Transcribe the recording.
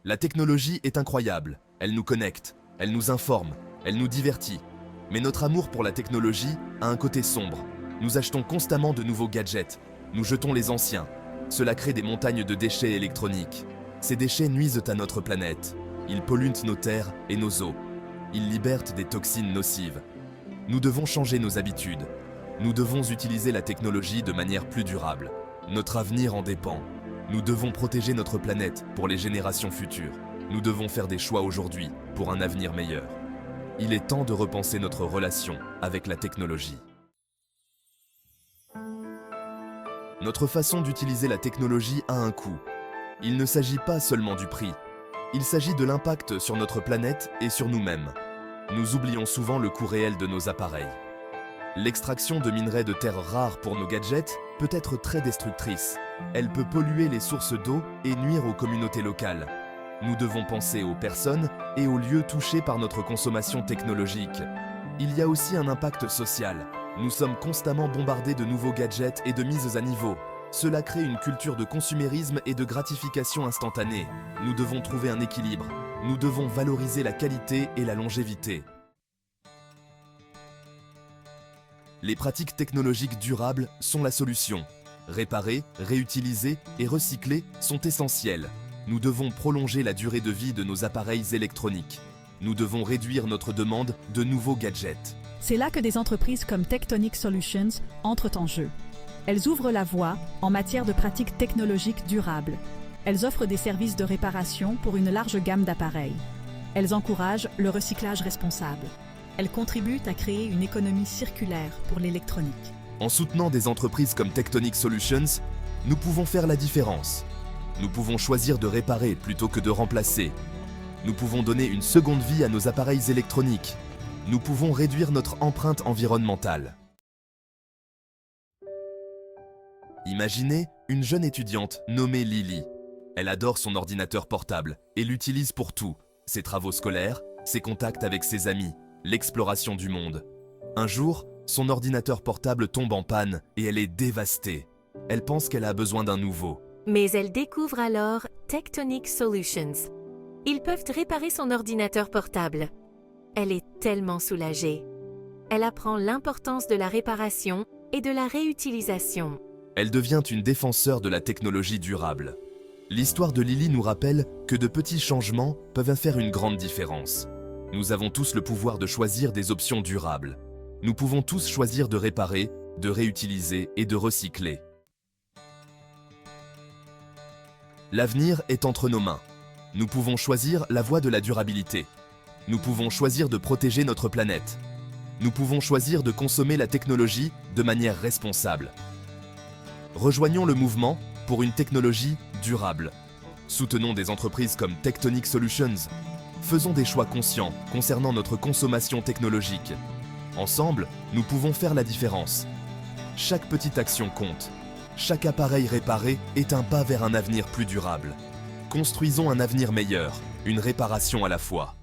La technologie est incroyable, elle nous connecte, elle nous informe, elle nous divertit. Mais notre amour pour la technologie a un côté sombre. Nous achetons constamment de nouveaux gadgets, nous jetons les anciens. Cela crée des montagnes de déchets électroniques. Ces déchets nuisent à notre planète. Ils polluent nos terres et nos eaux. Ils libèrent des toxines nocives. Nous devons changer nos habitudes. Nous devons utiliser la technologie de manière plus durable. Notre avenir en dépend. Nous devons protéger notre planète pour les générations futures. Nous devons faire des choix aujourd'hui pour un avenir meilleur. Il est temps de repenser notre relation avec la technologie. Notre façon d'utiliser la technologie a un coût. Il ne s'agit pas seulement du prix. Il s'agit de l'impact sur notre planète et sur nous-mêmes. Nous oublions souvent le coût réel de nos appareils. L'extraction de minerais de terres rares pour nos gadgets peut être très destructrice. Elle peut polluer les sources d'eau et nuire aux communautés locales. Nous devons penser aux personnes et aux lieux touchés par notre consommation technologique. Il y a aussi un impact social. Nous sommes constamment bombardés de nouveaux gadgets et de mises à niveau. Cela crée une culture de consumérisme et de gratification instantanée. Nous devons trouver un équilibre. Nous devons valoriser la qualité et la longévité. Les pratiques technologiques durables sont la solution. Réparer, réutiliser et recycler sont essentiels. Nous devons prolonger la durée de vie de nos appareils électroniques. Nous devons réduire notre demande de nouveaux gadgets. C'est là que des entreprises comme Tectonic Solutions entrent en jeu. Elles ouvrent la voie en matière de pratiques technologiques durables. Elles offrent des services de réparation pour une large gamme d'appareils. Elles encouragent le recyclage responsable. Elles contribuent à créer une économie circulaire pour l'électronique. En soutenant des entreprises comme Tectonic Solutions, nous pouvons faire la différence. Nous pouvons choisir de réparer plutôt que de remplacer. Nous pouvons donner une seconde vie à nos appareils électroniques. Nous pouvons réduire notre empreinte environnementale. Imaginez une jeune étudiante nommée Lily. Elle adore son ordinateur portable et l'utilise pour tout. Ses travaux scolaires, ses contacts avec ses amis, l'exploration du monde. Un jour, son ordinateur portable tombe en panne et elle est dévastée. Elle pense qu'elle a besoin d'un nouveau. Mais elle découvre alors Tectonic Solutions. Ils peuvent réparer son ordinateur portable. Elle est tellement soulagée. Elle apprend l'importance de la réparation et de la réutilisation. Elle devient une défenseur de la technologie durable. L'histoire de Lily nous rappelle que de petits changements peuvent faire une grande différence. Nous avons tous le pouvoir de choisir des options durables. Nous pouvons tous choisir de réparer, de réutiliser et de recycler. L'avenir est entre nos mains. Nous pouvons choisir la voie de la durabilité. Nous pouvons choisir de protéger notre planète. Nous pouvons choisir de consommer la technologie de manière responsable. Rejoignons le mouvement pour une technologie durable. Soutenons des entreprises comme Tectonic Solutions. Faisons des choix conscients concernant notre consommation technologique. Ensemble, nous pouvons faire la différence. Chaque petite action compte. Chaque appareil réparé est un pas vers un avenir plus durable. Construisons un avenir meilleur, une réparation à la fois.